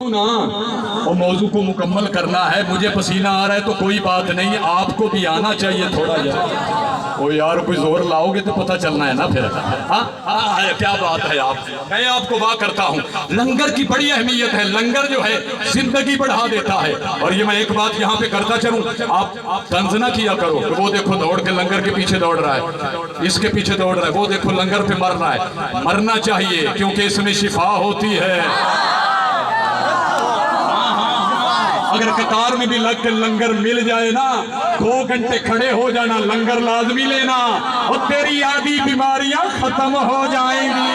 ना वो मौजू को मुकम्मल करना है। मुझे पसीना आ रहा है तो कोई बात नहीं, आपको भी आना चाहिए थोड़ा यार। ओ यार कोई जोर लाओगे तो पता चलना है ना फिर। हाँ क्या बात है आप, मैं आपको वाह करता हूँ। लंगर की बड़ी अहमियत है। लंगर जो है जिंदगी बढ़ा देता है। और ये मैं एक बात यहाँ पे करता चलूँ, आप तंज ना किया करो कि वो देखो दौड़ के लंगर के पीछे दौड़ रहा है, इसके पीछे दौड़ रहा है, वो देखो लंगर पे मर रहा है। मरना चाहिए क्योंकि इसमें शिफा होती है। अगर कतार में भी लग के लंगर मिल जाए ना, 2 घंटे खड़े हो जाना, लंगर लाजमी लेना और तेरी आधी बीमारियां खत्म हो जाएंगी।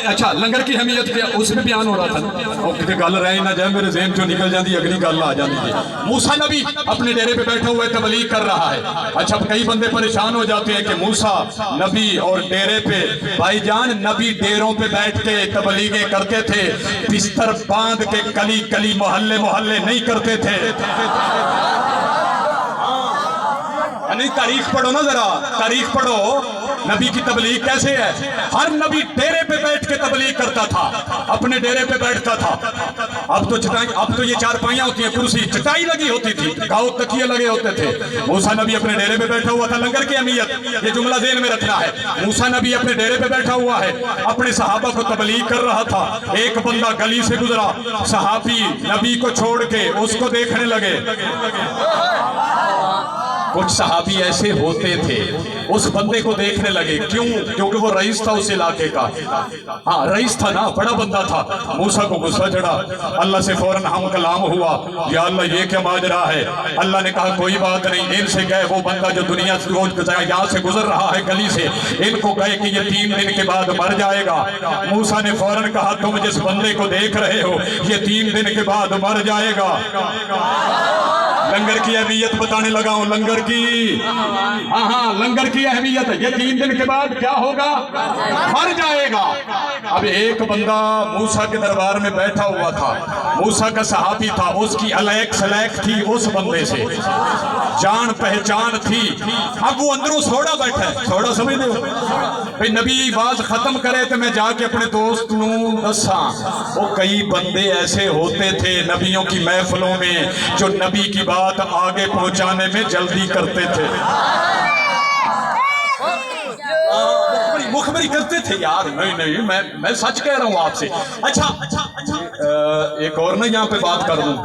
अच्छा लंगर की अहमियत क्या उसमें बयान हो रहा था और कितने गल रहे ना जाए मेरे ज़हन चो निकल जाती, अगली गल आ जाती है। मूसा नबी अपने डेरे पे बैठा हुआ है, तबलीग कर रहा है। अच्छा कई बंदे परेशान हो जाते हैं कि मूसा नबी और डेरे पे, भाईजान नबी डेरों पे बैठ के तबलीगें करते थे, बिस्तर बांध के गली गली मोहल्ले मोहल्ले नहीं करते थे। नहीं तारीख पढ़ो ना जरा, तारीख पढ़ो नबी की तबलीग कैसे है। हर नबी डेरे पे बैठ के तबलीग करता था, अपने डेरे पे बैठता था। अब तो चटाई, अब तो ये चारपाइयां होती हैं, कुर्सी चटाई लगी होती थी, गाँव तकिए लगे होते थे। मूसा नबी अपने डेरे पे बैठा हुआ था। लंगर की अहमियत ये जुमला ज़हन में रखना है। मूसा नबी अपने डेरे पे बैठा हुआ है, अपने सहाबा को तबलीग कर रहा था। एक बंदा गली से गुजरा, सहाबी नबी को छोड़ के उसको देखने लगे। कुछ सहाबी ऐसे होते थे उस बंदे को देखने लगे, क्यों? क्योंकि वो रईस था उस इलाके का। हाँ रईस था ना, बड़ा बंदा था। मूसा को गुस्सा चढ़ा, अल्लाह से फौरन हम कलाम हुआ, या अल्लाह ये क्या माजरा है। अल्लाह ने कहा कोई बात नहीं, इनसे गए वो बंदा जो दुनिया से रोज यहाँ से गुजर रहा है गली से, इनको गए कि ये 3 दिन के बाद मर जाएगा। मूसा ने फौरन कहा तुम जिस बंदे को देख रहे हो ये 3 दिन के बाद मर जाएगा। लंगर की अहमियत बताने लगा हूं, लंगर की। हाँ लंगर की अहमियत है, ये 3 दिन के बाद क्या होगा, मर जाएगा। अब एक बंदा मूसा के दरबार में बैठा हुआ था, मूसा का सहाबी था, उसकी अलैक सलैक थी उस बंदे से, जान पहचान थी। अब वो अंदरों सोड़ा बैठा है, सोड़ा समझ दो भाई, नबी बात खत्म करे तो मैं जाके अपने दोस्त नूं दसा। वो कई बंदे ऐसे होते थे नबियों की महफिलों में जो नबी की बात आगे पहुंचाने में जल्दी करते थे, मुखबरी करते थे यार। नहीं मैं सच कह रहा हूं आपसे। अच्छा एक और ना यहाँ पे बात कर दूं,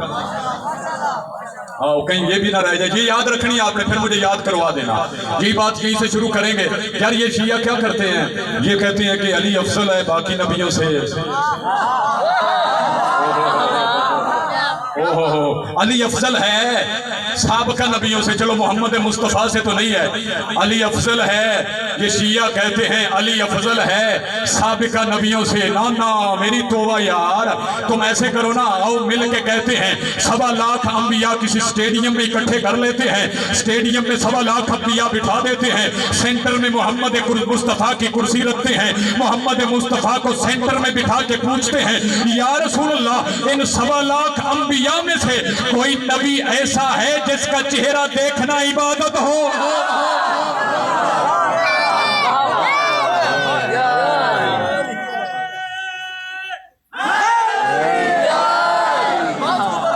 कहीं ये भी ना रह जाए, ये याद रखनी आपने, फिर मुझे याद करवा देना। यही बात यहीं से शुरू करेंगे। यार ये शिया क्या करते हैं, ये कहते हैं कि अली अफजल है बाकी नबियों से। ओहो अली अफजल है साबका नबियों से, चलो मोहम्मद मुस्तफ़ा से तो नहीं है, अली अफजल है। ये शिया कहते हैं अली अफजल है साबिका नबियों से। ना ना मेरी तौबा यार, तुम ऐसे करो ना, आओ मिल के कहते हैं 1.25 लाख अंबिया किसी स्टेडियम में इकट्ठे कर लेते हैं, स्टेडियम में 1.25 लाख अंबिया बिठा देते हैं, सेंटर में मोहम्मद मुस्तफ़ा की कुर्सी रखते हैं, मोहम्मद मुस्तफ़ा को सेंटर में बिठा के पूछते हैं या रसूलल्लाह इन 1.25 लाख अंबिया में से कोई नबी ऐसा है जिसका चेहरा देखना इबादत हो।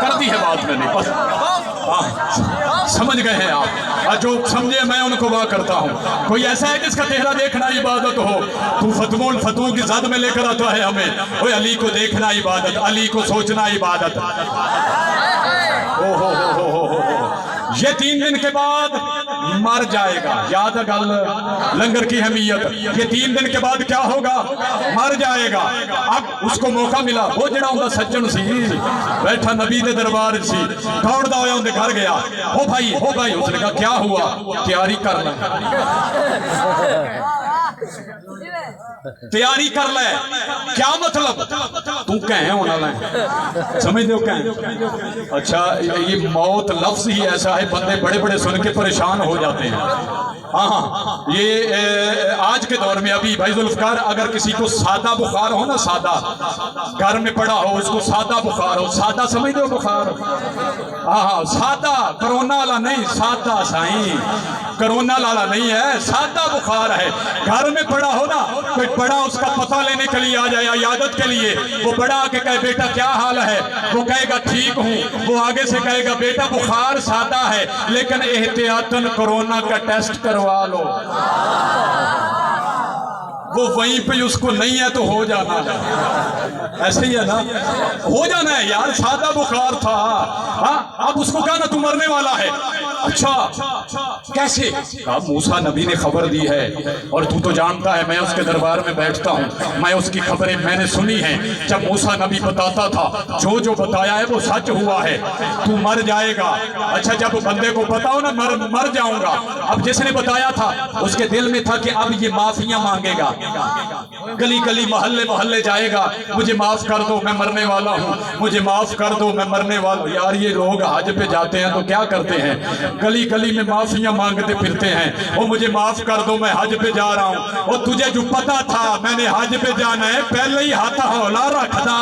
कर दी है बात मैंने, बस समझ गए हैं आप। जो समझे मैं उनको वाह करता हूँ। कोई ऐसा है जिसका चेहरा देखना इबादत हो? तू फतवों की जद में लेकर आता है हमें। ओए अली को देखना इबादत, अली को सोचना इबादत। ये 3 दिन के बाद मर जाएगा, याद है गल लंगर की अहमियत। ये 3 दिन के बाद क्या होगा, मर जाएगा। अब उसको मौका मिला, वो जड़ा उनका सज्जन सी बैठा नबी के दरबार सी, दौड़दा होया उनके घर गया। हो भाई उसने कहा क्या हुआ, तैयारी करना। तैयारी कर ले। क्या मतलब? तू कहें होना ले, समझ दो कहें। अच्छा, ये मौत लफ्ज ही ऐसा है, बंदे बड़े बड़े सुन के परेशान हो जाते हैं। हाँ, ये आज के दौर में अभी भाई जुल्फकार, अगर किसी को सादा बुखार हो ना, सादा घर में पड़ा हो, उसको सादा बुखार हो, सादा समझ दो बुखार, हाँ सादा, कोरोना वाला नहीं, सादा साईं, कोरोना वाला नहीं है, सादा बुखार है। घर में पड़ा हो ना, कोई बड़ा उसका पता लेने के लिए आ जाए, इयादत के लिए, वो बड़ा आके कहे बेटा क्या हाल है, वो कहेगा ठीक हूँ, वो आगे से कहेगा बेटा बुखार सादा है लेकिन एहतियातन कोरोना का टेस्ट करवा लो। वो वहीं पे उसको नहीं है तो हो जाना है, ऐसे ही है ना, हो जाना है यार, सादा बुखार था। हाँ, अब उसको कहा ना तू मरने वाला है। अच्छा कैसे? अब मूसा नबी ने खबर दी है और तू तो जानता है मैं उसके दरबार में बैठता हूँ, मैं उसकी खबरें मैंने सुनी हैं। जब मूसा नबी बताता था जो जो बताया है वो सच हुआ है, तू मर जाएगा। अच्छा, जब बंदे को बताओ ना मर जाऊंगा, अब जिसने बताया था उसके दिल में था कि अब ये माफियां मांगेगा, गली गली मोहल्ले मोहल्ले जाएगा, मुझे माफ कर दो मैं मरने वाला हूँ, मुझे माफ कर दो मैं मरने वाला हूँ। यार ये लोग हज पे जाते हैं तो क्या करते हैं, गली गली में माफियां मांगते फिरते हैं, वो मुझे माफ कर दो मैं हज पे जा रहा हूँ। और तुझे जो पता था मैंने हज पे जाना है, पहले ही हाथ हौला रखता।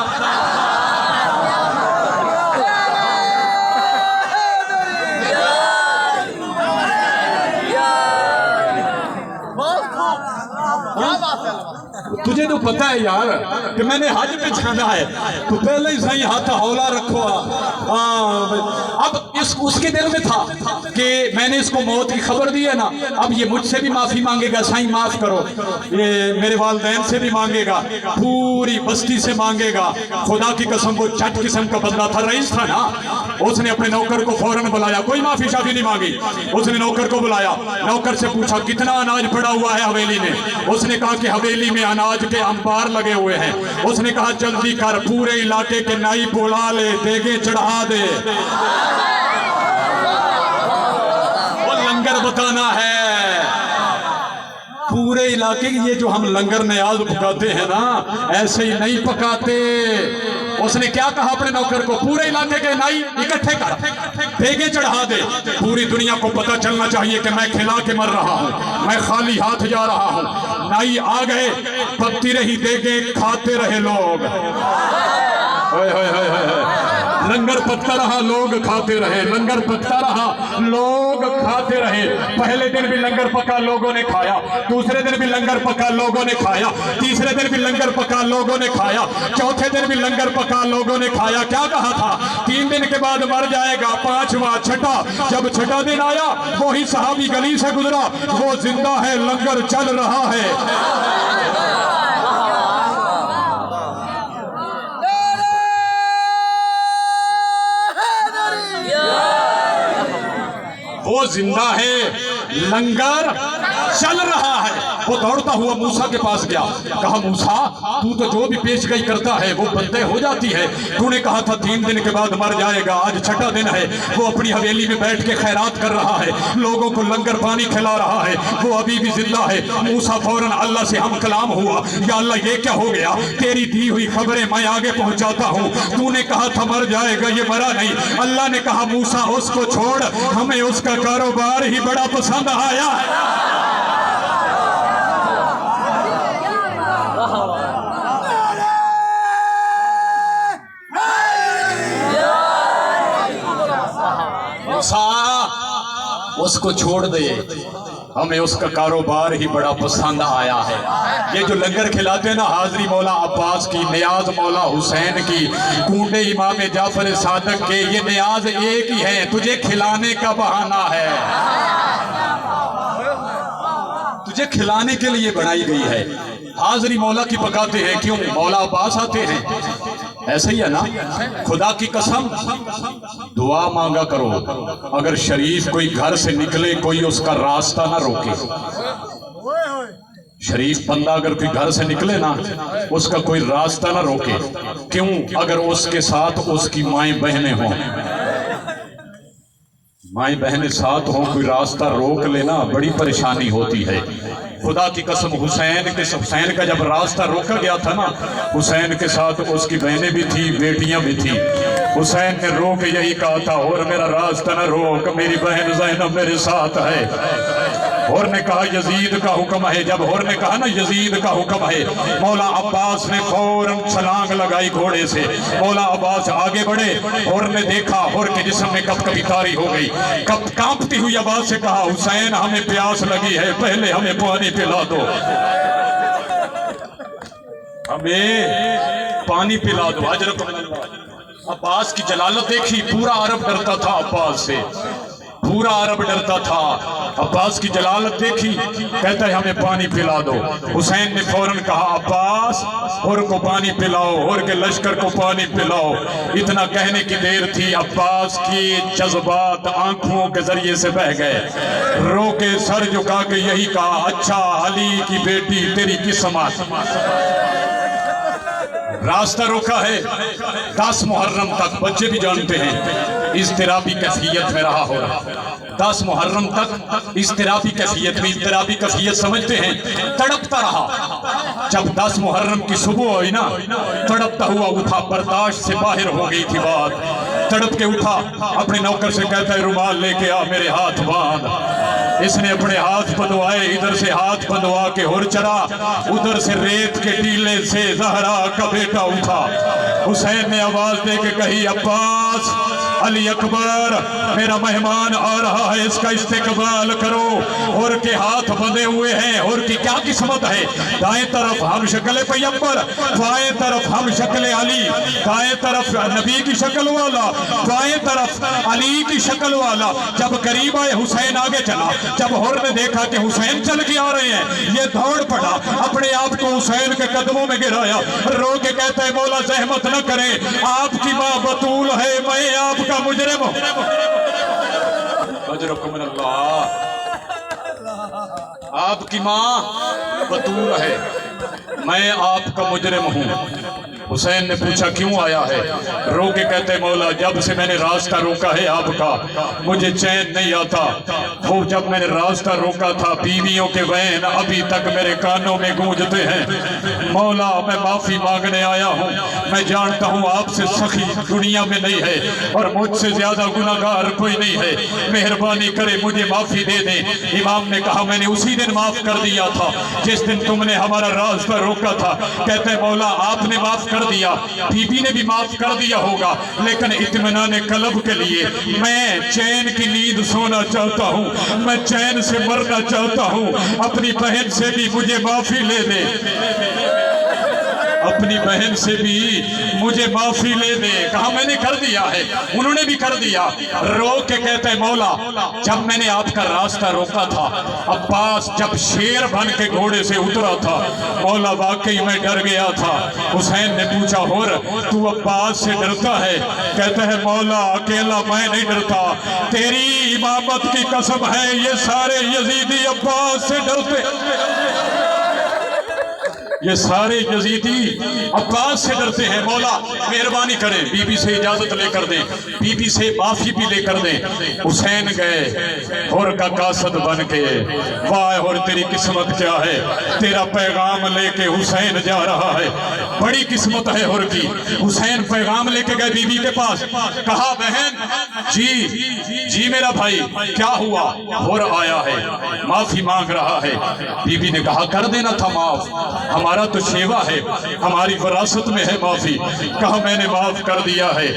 तुझे तो पता है यार कि मैंने हज पे जाना है, तो पहले ही सही हाथ हौला रखो। अब उसके दिल में था कि मैंने इसको मौत की खबर दी है ना, अब ये मुझसे भी माफी मांगेगा, साईं माफ करो, ये मेरे वालिदैन से भी मांगेगा, पूरी बस्ती से मांगेगा। खुदा की कसम वो चट किस्म का बंदा था, रईस था ना, उसने अपने नौकर को फौरन बुलाया, कोई माफी शाफी नहीं मांगी। उसने नौकर को बुलाया, नौकर से पूछा कितना अनाज पड़ा हुआ है हवेली में। उसने कहा कि हवेली में अनाज के अंबार लगे हुए हैं। उसने कहा जल्दी कर, पूरे इलाके के नाई बुला ले, देगे चढ़ा दे, वो लंगर बताना है पूरे इलाके की। ये जो हम लंगर न्याज पकाते हैं ना, ऐसे ही नहीं पकाते। उसने क्या कहा अपने नौकर को, पूरे इलाके के नाई इकट्ठे कर, देगे चढ़ा दे, पूरी दुनिया को पता चलना चाहिए कि मैं खिला के मर रहा हूँ, मैं खाली हाथ जा रहा हूँ। नाई आ गए, पकती रही देगे, खाते रहे लोग, लंगर पकता रहा, लोग खाते रहे, लंगर पकता रहा, लोग खाते रहे। पहले दिन भी लंगर पका, लोगों ने खाया, दूसरे दिन भी लंगर पका, लोगों ने खाया, तीसरे दिन भी लंगर पका, लोगों ने खाया, चौथे दिन भी लंगर पका, लोगों ने खाया। क्या कहा था, 3 दिन के बाद मर जाएगा, 5वां छठा, जब छठा दिन आया वही सहाबी गली से गुजरा, वो जिंदा है, लंगर चल रहा है। वो जिंदा है, लंगर चल रहा है। वो दौड़ता हुआ मूसा के पास गया, कहा मूसा तू तो जो भी पेशगई करता है वो बंदे हो जाती है, तूने कहा था 3 दिन के बाद मर जाएगा, आज छठा दिन है। वो अपनी हवेली में बैठ के खैरात कर रहा है, लोगों को लंगर पानी खिला रहा है, वो अभी भी जिंदा है। मूसा फौरन अल्लाह से हम कलाम हुआ, या अल्लाह ये क्या हो गया, तेरी दी हुई खबरें मैं आगे पहुंचाता हूँ, तूने कहा था मर जाएगा, ये मरा नहीं। अल्लाह ने कहा मूसा उसको छोड़, हमें उसका कारोबार ही बड़ा पसंद आया है। उसको छोड़ दे, हमें उसका कारोबार ही बड़ा पसंद आया है। ये जो लंगर खिलाते ना, हाजरी मौला अब्बास की, नियाज मौला हुसैन की, कूंडे इमाम जाफर सादक के, ये नियाज एक ही है, तुझे खिलाने का बहाना है, तुझे खिलाने के लिए बनाई गई है। हाजरी मौला की पकाते हैं, क्यों, मौला अब्बास आते हैं, ऐसे ही है ना। खुदा की कसम दुआ मांगा करो, अगर शरीफ कोई घर से निकले कोई उसका रास्ता ना रोके। शरीफ बंदा अगर कोई घर से निकले ना, उसका कोई रास्ता ना रोके, क्यों, अगर उसके साथ उसकी माएं बहनें हों। مائیں بہنیں ساتھ ہوں کوئی راستہ روک لینا بڑی پریشانی ہوتی ہے. خدا کی قسم حسین کا جب راستہ روکا گیا تھا نا، حسین کے ساتھ اس کی بہنیں بھی تھی، بیٹیاں بھی تھی. حسین نے رو کے یہی کہا تھا، اور میرا راستہ نہ روک، میری بہن زینب میرے ساتھ ہے. اور نے کہا یزید کا حکم ہے. جب اور نے کہا نا یزید کا حکم ہے، مولا عباس نے فوراً چھلانگ لگائی گھوڑے سے. مولا عباس آگے بڑھے، اور نے دیکھا اور کے جسم میں کپ کپی طاری ہو گئی. کانپتی ہوئی عباس سے کہا، حسین ہمیں پیاس لگی ہے، پہلے ہمیں پانی پلا دو، ہمیں پانی پلا دو. اجرکم اللہ. عباس کی جلالت دیکھی، پورا عرب ڈرتا تھا عباس سے، پورا عرب ڈرتا تھا. عباس کی جلالت دیکھی، کہتا ہے ہمیں پانی پلا دو. حسین نے فوراً کہا، عباس اور کو پانی پلاؤ، اور کے لشکر کو پانی پلاؤ. اتنا کہنے کی دیر تھی، عباس کی جذبات آنکھوں کے ذریعے سے بہ گئے. رو کے سر جھکا کے یہی کہا، اچھا علی کی بیٹی تیری قسمت. راستہ روکا ہے 10 محرم تک، بچے بھی جانتے ہیں اضطرابی کیفیت میں رہا ہوگا. 10 محرم تک اضطرابی کیفیت میں، اضطرابی کیفیت سمجھتے ہیں، تڑپتا رہا. جب 10 محرم کی صبح ہوئی نا، تڑپتا ہوا اٹھا، برداشت سے باہر ہو گئی تھی بات. تڑپ کے اٹھا، اپنے نوکر سے کہتا ہے رومال لے کے آ، میرے ہاتھ باندھ. اس نے اپنے ہاتھ بندھوائے، ادھر سے ہاتھ بندھوا کے ہور چرا، ادھر سے ریت کے ٹیلے سے زہرا کا بیٹا اٹھا. حسین نے آواز دے کے کہی، عباس، علی اکبر، میرا مہمان آ رہا ہے، اس کا استقبال کرو. اور کے ہاتھ بندھے ہوئے ہیں، اور کی کیا قسمت ہے، دائیں طرف ہم شکل پیغمبر، بائیں طرف ہم شکل علی، دائیں طرف نبی کی شکل والا، بائیں طرف علی کی شکل والا. جب قریب آئے حسین آگے چلا. جب ہور نے دیکھا کہ حسین چل کے آ رہے ہیں، یہ دوڑ پڑا، اپنے آپ کو حسین کے قدموں میں گرایا. رو کے کہتا ہے، مولا زحمت نہ کریں، آپ کی ماں بطول ہے، میں آپ کا مجرم ہوں. اجرکم اللہ. آپ کی ماں بطول ہے، میں آپ کا مجرم ہوں. حسین نے پوچھا کیوں آیا ہے؟ رو کے کہتے، مولا جب سے میں نے راستہ روکا ہے آپ کا، مجھے چین نہیں آتا. وہ جب میں نے راستہ روکا تھا، بیویوں کے وین ابھی تک میرے کانوں میں گونجتے ہیں. مولا میں معافی مانگنے آیا ہوں. میں جانتا ہوں آپ سے سخی دنیا میں نہیں ہے، اور مجھ سے زیادہ گناہگار کوئی نہیں ہے. مہربانی کرے مجھے معافی دے دیں. امام نے کہا، میں نے اسی دن معاف کر دیا تھا جس دن تم نے ہمارا راستہ روکا تھا. کہتے مولا آپ نے معاف کر دیا، بی بی نے بھی معاف کر دیا ہوگا، لیکن اطمینان قلب کے لیے میں چین کی نیند سونا چاہتا ہوں، میں چین سے مرنا چاہتا ہوں. اپنی بہن سے بھی مجھے معافی لے دے، اپنی بہن سے بھی مجھے معافی لے دے. کہا میں نے کر دیا ہے، انہوں نے بھی کر دیا. رو کے کہتے ہیں، مولا جب میں نے آپ کا راستہ روکا تھا، عباس جب شیر بن کے گھوڑے سے اترا تھا، مولا واقعی میں ڈر گیا تھا. حسین نے پوچھا، ہور تو عباس سے ڈرتا ہے؟ کہتا ہے، مولا اکیلا میں نہیں ڈرتا، تیری امامت کی قسم ہے یہ سارے یزیدی عباس سے ڈرتے، یہ سارے یزیدی عباس سے ڈرتے ہیں. مولا مہربانی کریں، بی بی سے اجازت لے کر دیں، بی بی سے معافی بھی لے کر دیں. حسین گئے اور کا قاصد بن کے. واہ اور تیری قسمت کیا ہے، تیرا پیغام لے کے حسین جا رہا ہے. بڑی قسمت ہے اور کی. حسین پیغام لے کے گئے بی بی کے پاس. کہا، بہن جی میرا بھائی کیا ہوا؟ اور آیا ہے، معافی مانگ رہا ہے. بی بی نے کہا، کر دینا تھا معاف، ہمارا تو شیوا ہے، ہماری وراثت میں ہے معافی. کہا میں نے معاف کر دیا ہے،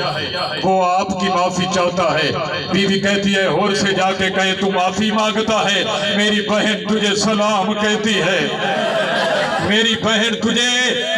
وہ آپ کی معافی چاہتا ہے. بی بی کہتی ہے، اور سے جا کے کہے تو معافی مانگتا ہے، میری بہن تجھے سلام کہتی ہے، میری بہن تجھے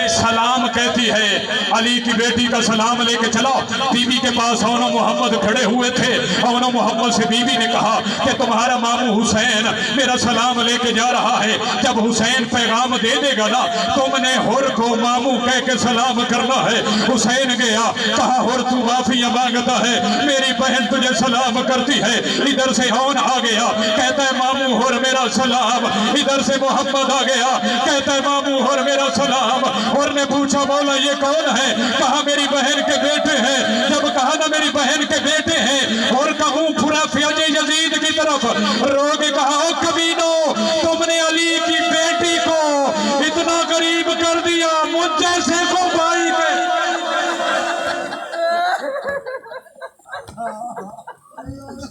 سلام کہتی ہے. علی کی بیٹی کا سلام لے کے چلا. بی بی کے پاس اون و محمد کھڑے ہوئے تھے. اون و محمد سے بی بی نے کہا کہ تمہارا ماموں حسین میرا سلام لے کے جا رہا ہے. جب حسین پیغام دے دے گا نا، تم نے ہور کو ماموں کہہ کے سلام کرنا ہے. حسین گیا، کہا ہور تو معافیاں مانگتا ہے، میری بہن تجھے سلام کرتی ہے. ادھر سے اون آ گیا، کہتا ہے ماموں ہور میرا سلام. ادھر سے محمد آ گیا، کہتا ہے ماموں ہور میرا سلام. اور نے پوچھا مولا یہ کون ہے؟ کہا میری بہن کے بیٹے ہیں۔ جب کہا نا میری بہن کے بیٹے ہیں اور کہوں خرافیہ یزید کی طرف رو کے کہا او کمینو، تم نے علی کی